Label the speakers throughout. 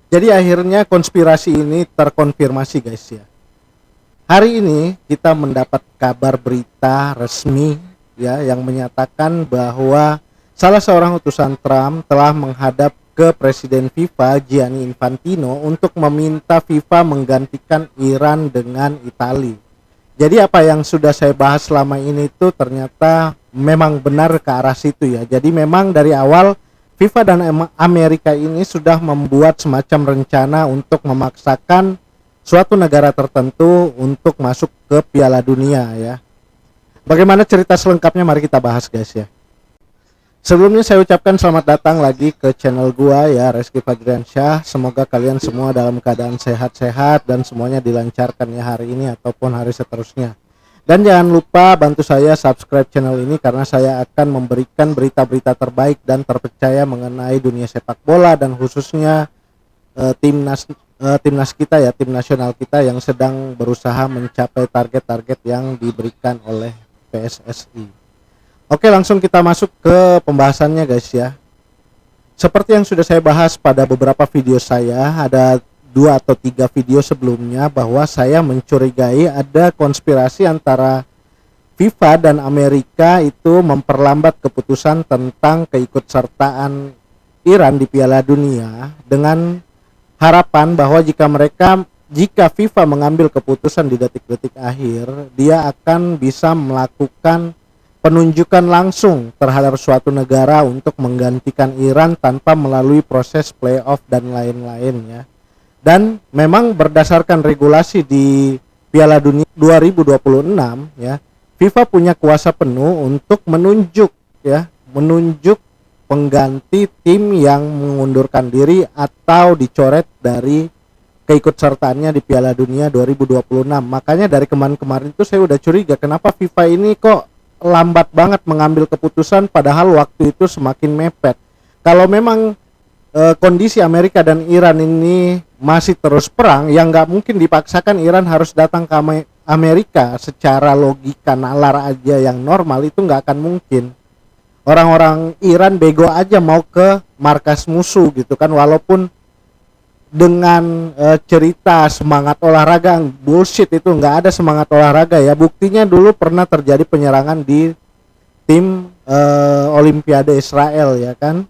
Speaker 1: Jadi akhirnya konspirasi ini terkonfirmasi guys ya. Hari ini kita mendapat kabar berita resmi ya yang menyatakan bahwa salah seorang utusan Trump telah menghadap ke Presiden FIFA Gianni Infantino untuk meminta FIFA menggantikan Iran dengan Italia. Jadi apa yang sudah saya bahas selama ini itu ternyata memang benar ke arah situ ya. Jadi memang dari awal FIFA dan Amerika ini sudah membuat semacam rencana untuk memaksakan suatu negara tertentu untuk masuk ke Piala Dunia ya. Bagaimana cerita selengkapnya mari kita bahas guys ya. Sebelumnya saya ucapkan selamat datang lagi ke channel gua ya, Reski Fadriansyah. Semoga kalian semua dalam keadaan sehat-sehat dan semuanya dilancarkan ya hari ini ataupun hari seterusnya. Dan jangan lupa bantu saya subscribe channel ini karena saya akan memberikan berita-berita terbaik dan terpercaya mengenai dunia sepak bola dan khususnya timnas kita ya, tim nasional kita yang sedang berusaha mencapai target-target yang diberikan oleh PSSI. Oke, langsung kita masuk ke pembahasannya guys ya. Seperti yang sudah saya bahas pada beberapa video saya, ada 2 atau 3 video sebelumnya bahwa saya mencurigai ada konspirasi antara FIFA dan Amerika itu memperlambat keputusan tentang keikutsertaan Iran di Piala Dunia dengan harapan bahwa jika FIFA mengambil keputusan di detik-detik akhir, dia akan bisa melakukan penunjukan langsung terhadap suatu negara untuk menggantikan Iran tanpa melalui proses playoff dan lain-lain ya. Dan memang berdasarkan regulasi di Piala Dunia 2026 ya, FIFA punya kuasa penuh untuk menunjuk pengganti tim yang mengundurkan diri atau dicoret dari keikutsertaannya di Piala Dunia 2026. Makanya dari kemarin-kemarin itu saya udah curiga kenapa FIFA ini kok lambat banget mengambil keputusan padahal waktu itu semakin mepet. Kalau memang kondisi Amerika dan Iran ini masih terus perang, yang nggak mungkin dipaksakan Iran harus datang ke Amerika. Secara logika nalar aja yang normal itu nggak akan mungkin. Orang-orang Iran bego aja mau ke markas musuh gitu kan, walaupun dengan cerita semangat olahraga bullshit, itu nggak ada semangat olahraga ya. Buktinya dulu pernah terjadi penyerangan di tim Olimpiade Israel ya kan.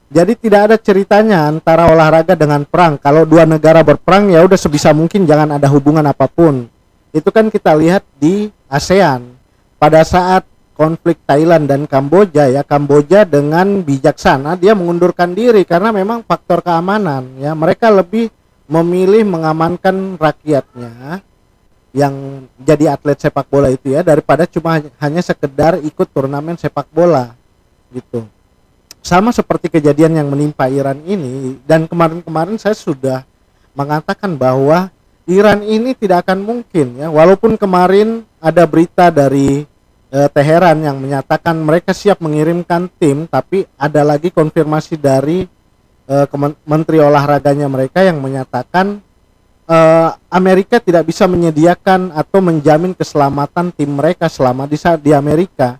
Speaker 1: Jadi tidak ada ceritanya antara olahraga dengan perang. Kalau dua negara berperang ya udah sebisa mungkin jangan ada hubungan apapun. Itu kan kita lihat di ASEAN pada saat konflik Thailand dan Kamboja ya. Kamboja dengan bijaksana dia mengundurkan diri karena memang faktor keamanan ya. Mereka lebih memilih mengamankan rakyatnya yang jadi atlet sepak bola itu ya, daripada cuma hanya sekedar ikut turnamen sepak bola gitu. Sama seperti kejadian yang menimpa Iran ini, dan kemarin-kemarin saya sudah mengatakan bahwa Iran ini tidak akan mungkin ya, walaupun kemarin ada berita dari Teheran yang menyatakan mereka siap mengirimkan tim, tapi ada lagi konfirmasi dari Menteri olahraganya mereka yang menyatakan Amerika tidak bisa menyediakan atau menjamin keselamatan tim mereka selama di Amerika.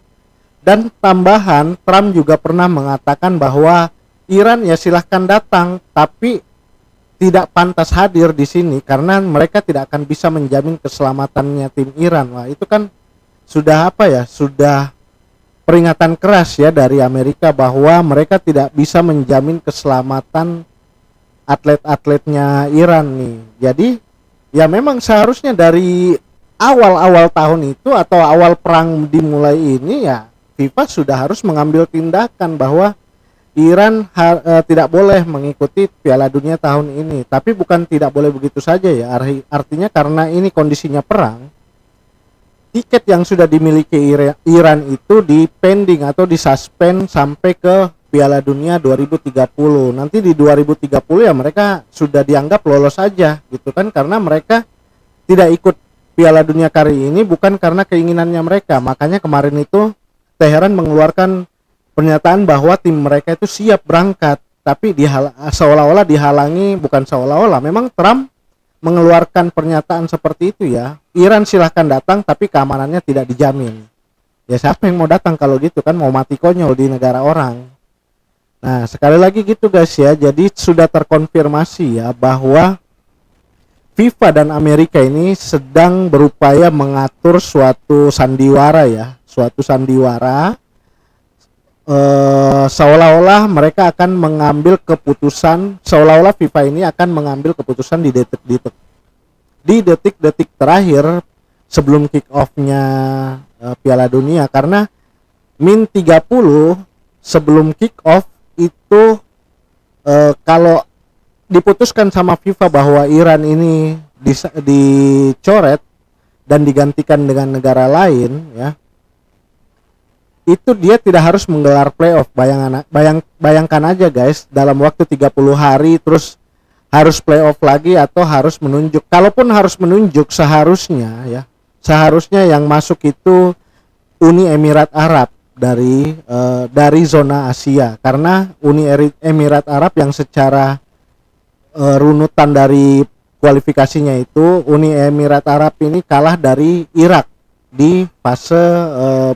Speaker 1: Dan tambahan, Trump juga pernah mengatakan bahwa Iran ya silahkan datang, tapi tidak pantas hadir di sini karena mereka tidak akan bisa menjamin keselamatannya tim Iran. Wah, itu kan sudah sudah peringatan keras ya dari Amerika bahwa mereka tidak bisa menjamin keselamatan atlet-atletnya Iran nih. Jadi ya memang seharusnya dari awal-awal tahun itu atau awal perang dimulai ini ya FIFA sudah harus mengambil tindakan bahwa Iran tidak boleh mengikuti Piala Dunia tahun ini. Tapi bukan tidak boleh begitu saja ya, artinya karena ini kondisinya perang, tiket yang sudah dimiliki Iran itu dipending atau disuspend sampai ke Piala Dunia 2030. Nanti di 2030 ya mereka sudah dianggap lolos saja gitu kan, karena mereka tidak ikut Piala Dunia kali ini bukan karena keinginannya mereka. Makanya kemarin itu Teheran mengeluarkan pernyataan bahwa tim mereka itu siap berangkat, tapi seolah-olah dihalangi. Bukan seolah-olah, memang Trump mengeluarkan pernyataan seperti itu ya. Iran silahkan datang tapi keamanannya tidak dijamin. Ya siapa yang mau datang kalau gitu kan, mau mati konyol di negara orang. Nah, sekali lagi gitu guys ya. Jadi sudah terkonfirmasi ya bahwa FIFA dan Amerika ini sedang berupaya mengatur suatu sandiwara ya, suatu sandiwara, seolah-olah mereka akan mengambil keputusan, seolah-olah FIFA ini akan mengambil keputusan di detik-detik terakhir sebelum kick off-nya Piala Dunia, karena min 30 sebelum kick off itu kalau diputuskan sama FIFA bahwa Iran ini dicoret dan digantikan dengan negara lain ya, itu dia tidak harus menggelar playoff. Bayangkan aja guys, dalam waktu 30 hari terus harus playoff lagi atau harus menunjuk. Kalaupun harus menunjuk, seharusnya yang masuk itu Uni Emirat Arab dari zona Asia, karena Uni Emirat Arab yang secara runutan dari kualifikasinya itu Uni Emirat Arab ini kalah dari Irak di fase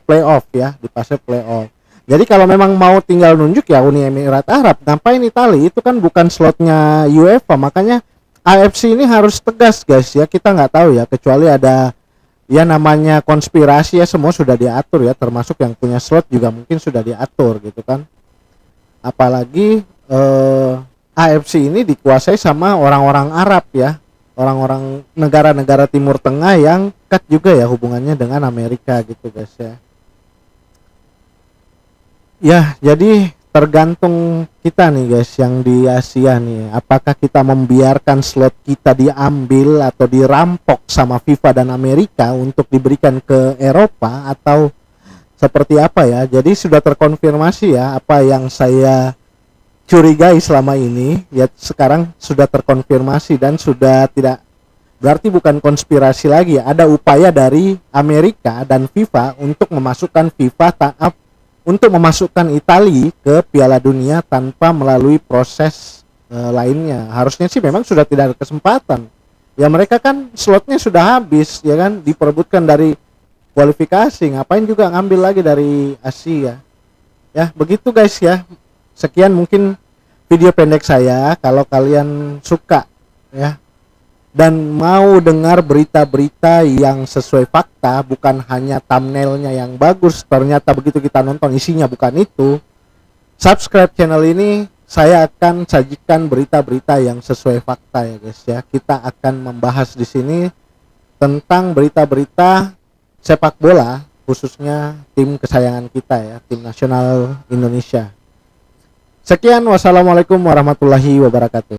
Speaker 1: playoff ya, di fase playoff. Jadi kalau memang mau tinggal nunjuk ya Uni Emirat Arab, ngapain Italia? Itu kan bukan slotnya UEFA. Makanya AFC ini harus tegas guys ya. Kita nggak tahu ya, kecuali ada ya namanya konspirasi ya, semua sudah diatur ya, termasuk yang punya slot juga mungkin sudah diatur gitu kan. Apalagi AFC ini dikuasai sama orang-orang Arab ya, orang-orang negara-negara Timur Tengah yang dekat juga ya hubungannya dengan Amerika gitu guys ya. Ya, jadi tergantung kita nih guys yang di Asia nih, apakah kita membiarkan slot kita diambil atau dirampok sama FIFA dan Amerika untuk diberikan ke Eropa atau seperti apa ya. Jadi sudah terkonfirmasi ya apa yang saya curigai selama ini ya, sekarang sudah terkonfirmasi dan sudah tidak, berarti bukan konspirasi lagi ya, ada upaya dari Amerika dan FIFA untuk memasukkan Italia ke Piala Dunia tanpa melalui proses lainnya. Harusnya sih memang sudah tidak ada kesempatan ya, mereka kan slotnya sudah habis ya kan, diperebutkan dari kualifikasi, ngapain juga ngambil lagi dari Asia ya. Begitu guys ya, sekian mungkin video pendek saya. Kalau kalian suka ya dan mau dengar berita-berita yang sesuai fakta, bukan hanya thumbnailnya yang bagus, ternyata begitu kita nonton isinya bukan itu, subscribe channel ini. Saya akan sajikan berita-berita yang sesuai fakta ya guys ya. Kita akan membahas di sini tentang berita-berita sepak bola, khususnya tim kesayangan kita ya, tim nasional Indonesia. Sekian, wassalamualaikum warahmatullahi wabarakatuh.